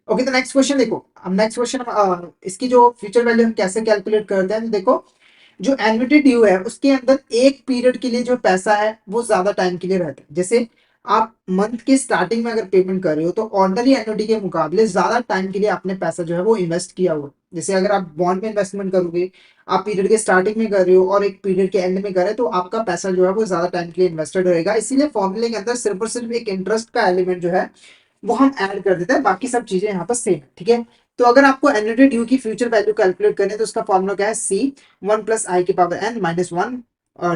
Okay, तो next question देखो। अब नेक्स्ट क्वेश्चन इसकी जो फ्यूचर वैल्यू हम कैसे कैलकुलेट करते हैं, तो देखो जो एन्युटी ड्यू है उसके अंदर एक पीरियड के लिए जो पैसा है वो ज्यादा टाइम के लिए रहता है। जैसे आप मंथ के स्टार्टिंग में अगर पेमेंट कर रहे हो तो ऑर्डिनरी एन्युटी के मुकाबले ज्यादा टाइम के लिए आपने पैसा जो है वो इन्वेस्ट किया हुआ है। जैसे अगर आप बॉन्ड में इन्वेस्टमेंट करोगे, आप पीरियड के स्टार्टिंग में कर रहे हो और एक पीरियड के एंड में कर रहे हो, तो आपका पैसा जो है वो ज्यादा टाइम के लिए इन्वेस्टेड रहेगा। इसीलिए फॉर्मूले के अंदर सिर्फ और सिर्फ एक इंटरेस्ट का एलिमेंट जो है वो हम ऐड कर देते हैं, बाकी सब चीजें यहाँ पर सेम है। ठीक है, तो अगर आपको एन्युटी ड्यू की फ्यूचर वैल्यू कैलकुलेट करनी है तो उसका फॉर्मूला क्या है, सी 1+i⁻n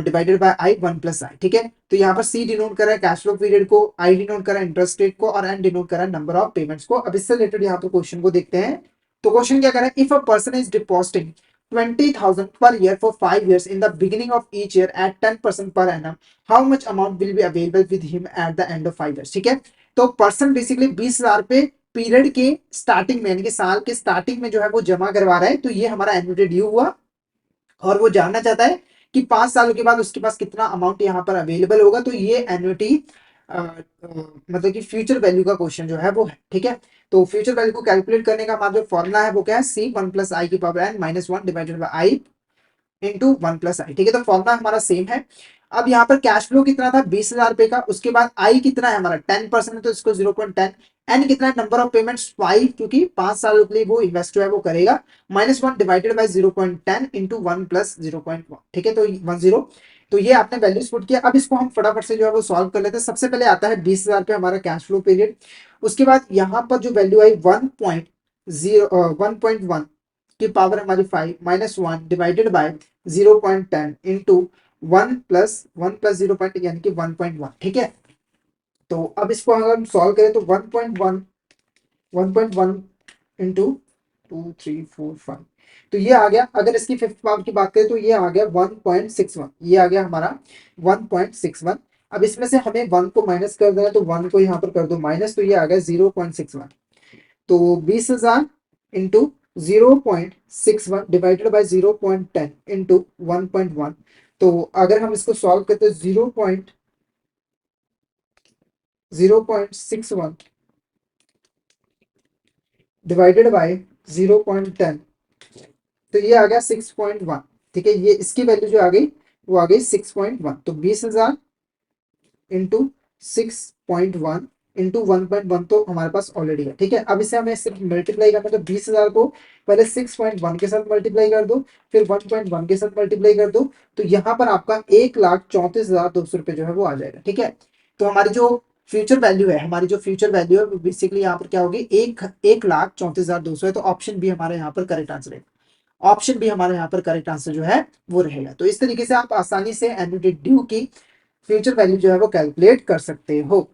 divided by I 1+i। ठीक है, तो यहाँ पर सी डिनोट कर रहा है कैश फ्लो पीरियड को, आई डिनोट कर रहा है इंटरेस्ट रेट को, और एन डिनोट कर रहा है नंबर ऑफ पेमेंट्स को। अब इससे रिलेटेड यहाँ पर क्वेश्चन को देखते हैं। तो क्वेश्चन क्या कर रहा है, if a person is depositing 20,000 per year for 5 years in the beginning of each year at 10% per annum, how much amount will be available with him at the end of 5 years? ठीक है, तो person basically 20,000 पे period के starting में यानी कि साल के स्टार्टिंग में जो है वो जमा करवा रहा है, तो ये हमारा एन्युटी ड्यू हुआ। और वो जानना चाहता है कि 5 सालों के बाद उसके पास कितना अमाउंट यहाँ पर अवेलेबल होगा। तो ये एन्युटी मतलब कि फ्यूचर वैल्यू का क्वेश्चन जो है वो है। ठीक है, तो फ्यूचर वैल्यू को कैलकुलेट करने का हमारा जो फॉर्मुला है वो क्या है, सी 1+i⁻n -1 divided by into 1+i। ठीक है, तो फॉर्मुला हमारा सेम है। अब यहाँ पर कैश फ्लो कितना था, 20,000 रुपए का। उसके बाद आई कितना है हमारा 10% है, तो इसको 0.10। एन कितना है, नंबर ऑफ पेमेंट्स 5, क्योंकि 5 सालों के लिए वो इन्वेस्ट जो है वो करेगा। -1 डिवाइडेड बाई 0.10 इंटू 1+0.1। ठीक है, तो 10। तो ये आपने वैल्यूज पुट किया। अब इसको हम फटाफट से जो है वो सॉल्व कर लेते हैं। सबसे पहले आता है 20,000 पे हमारा कैश फ्लो पीरियड। उसके बाद यहाँ पर जो वैल्यू आई 1.1 की पावर हमारी 5 -1 डिवाइडेड बाय 0.10 इंटू 1+1+0 यानी कि 1.1। ठीक है, तो अब इसको अगर हम सॉल्व करें तो 1.1 इंटू 2 3 4 5, तो ये आ गया। अगर इसकी फिफ्थ पावर की बात करें तो ये आ गया 1.61। ये आ गया हमारा 1.61। अब इसमें से हमें 1 को माइनस कर देना है, तो 1 को यहाँ पर कर दो माइनस, तो ये आ गया 0.61। तो 20,000 इंटू 0.61 डिवाइडेड बाई 0.10 इंटू 1.1। तो अगर हम इसको सॉल्व करते हैं 0.61 डिवाइडेड बाई 0.10, तो ये आ गया 6.1। ठीक है, ये इसकी वैल्यू जो आ गई वो आ गई 6.1। तो 20,000 इंटू 6.1 इंटू 1.1 तो हमारे पास ऑलरेडी है। ठीक है, अब इसे हमें सिर्फ मल्टीप्लाई करना है, तो 20,000 को पहले 6.1 के साथ मल्टीप्लाई कर दो, फिर 1.1 के साथ मल्टीप्लाई कर दो, तो यहाँ पर आपका 1,34,200 रुपये जो है वो आ जाएगा। ठीक है, तो हमारी जो फ्यूचर वैल्यू है, हमारी जो फ्यूचर वैल्यू है वो बेसिकली यहाँ पर क्या होगी, 1,34,200 है। तो ऑप्शन भी हमारे यहाँ पर करेक्ट आंसर है। ऑप्शन भी हमारे यहाँ पर करेक्ट आंसर जो है वो रहेगा। तो इस तरीके से आप आसानी से एन्युटी ड्यू की फ्यूचर वैल्यू जो है वो कैलकुलेट कर सकते हो।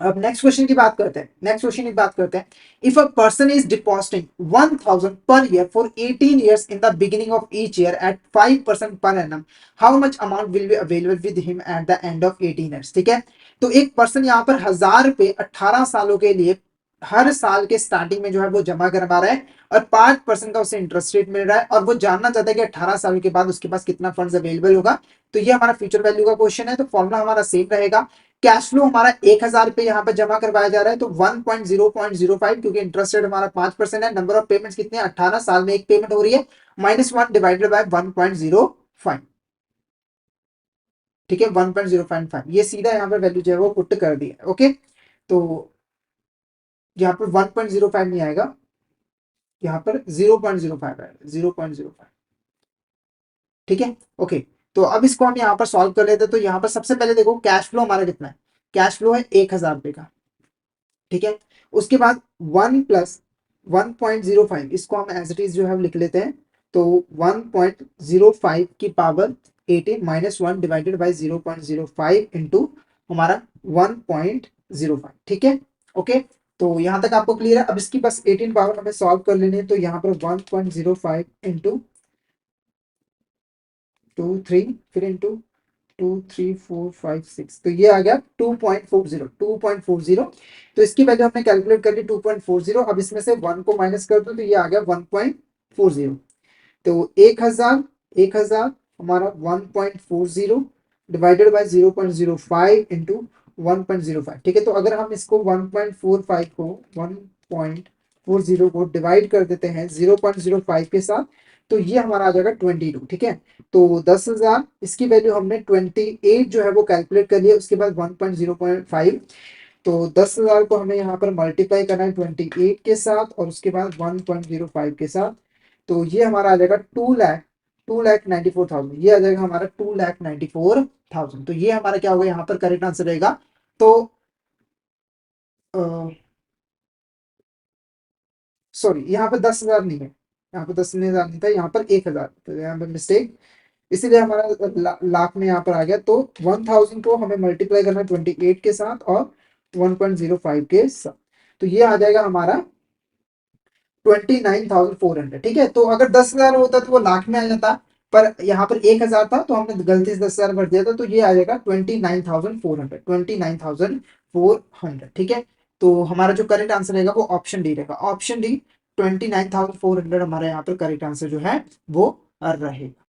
अब नेक्स्ट क्वेश्चन की बात करते हैं। नेक्स्ट क्वेश्चन की बात करते हैं, if a person is depositing 1,000 per year for 18 years in the beginning of each year at 5% per annum, how much amount will be available with him at the end of 18 years. ठीक है, तो एक person यहाँ पर 1,000 रुपए 18 सालों के लिए हर साल के स्टार्टिंग में जो है वो जमा करवा रहा है, और 5% का उसे इंटरेस्ट रेट मिल रहा है, और वो जानना चाहता है कि 18 साल के बाद उसके पास कितना फंड्स अवेलेबल होगा। तो ये हमारा फ्यूचर वैल्यू का क्वेश्चन है। तो फॉर्मुला हमारा सेम रहेगा। कैश फ्लो हमारा 1,000 रुपए यहाँ पर जमा करवाया जा रहा है, तो 1.005, क्योंकि इंटरेस्ट रेट हमारा 5% है। नंबर ऑफ पेमेंट्स कितने, 18 साल में एक पेमेंट हो रही है, -1 डिवाइडेड बाय 1.05। ठीक है, 1.055, ये सीधा यहाँ पर वैल्यू जो है वो पुट कर दिया। ओके, तो यहाँ पर 1.05 नहीं आएगा, यहाँ पर 0.05 आएगा, 0.05। ठीक है, ओके, तो अब इसको हम यहाँ पर सॉल्व कर लेते हैं। तो यहाँ पर सबसे पहले देखो कैश फ्लो हमारा कितना है, कैश फ्लो है 1,000 रुपए का। ठीक है, उसके बाद 1+1.05, इसको हम एज इट इज जो है लिख लेते हैं। तो 1.05 की पावर 18 -1 डिवाइडेड बाई 0.05 इंटू हमारा 1.05। ठीक है, ओके, तो यहाँ तक आपको क्लियर है। अब इसकी बस 18 पावर हमें सॉल्व कर लेने हैं, तो यहाँ पर 1.05 इंटू 2 3, फिर इंटू 2 3 4 5 6, तो ये आ गया 2.40, 2.40। तो इसकी वैल्यू हमने कैलकुलेट कर ली 2.40। अब इसमें से 1 को माइनस कर दो, तो ये आ गया 1.40। तो 1,000 हमारा 1.40 डिवाइडेड बाय 0.05 इंटू 1.05, ठीक है। तो अगर हम इसको 1.45 को 1.40 को डिवाइड कर देते हैं 0.05 के साथ, तो ये हमारा आ जाएगा 22, ठीक है। तो 10,000 इसकी वैल्यू हमने 28 जो है वो कैलकुलेट कर लिया, उसके बाद 1.05, तो 10,000 को हमें यहाँ पर मल्टीप्लाई करना है 28 के साथ और उसके बाद 1.05 के साथ, तो ये हमारा आ जाएगा 2,94,000, ये आ जाएगा हमारा 2,94,000। तो ये हमारा क्या होगा, यहाँ पर करेक्ट आंसर रहेगा। तो सॉरी, यहाँ पर 10,000 नहीं है, यहाँ पर 10,000 नहीं था, यहाँ पर 1,000, तो यहाँ पर मिस्टेक, इसीलिए हमारा लाख में यहाँ पर आ गया। तो 1,000 को हमें मल्टीप्लाई करना है 28 के साथ और 1.05 के साथ, तो ये आ जाएगा हमारा 29,400, ठीक है। तो अगर 10,000 होता तो वो लाख में आ जाता, पर यहाँ पर 1,000 था तो हमने गलती से 10,000 भर दिया था, तो ये आ जाएगा 29,400, 29,400, ठीक है। तो हमारा जो करेक्ट आंसर रहेगा वो ऑप्शन डी रहेगा, ऑप्शन डी 29,400 हमारा यहाँ पर करेक्ट आंसर जो है वो रहेगा।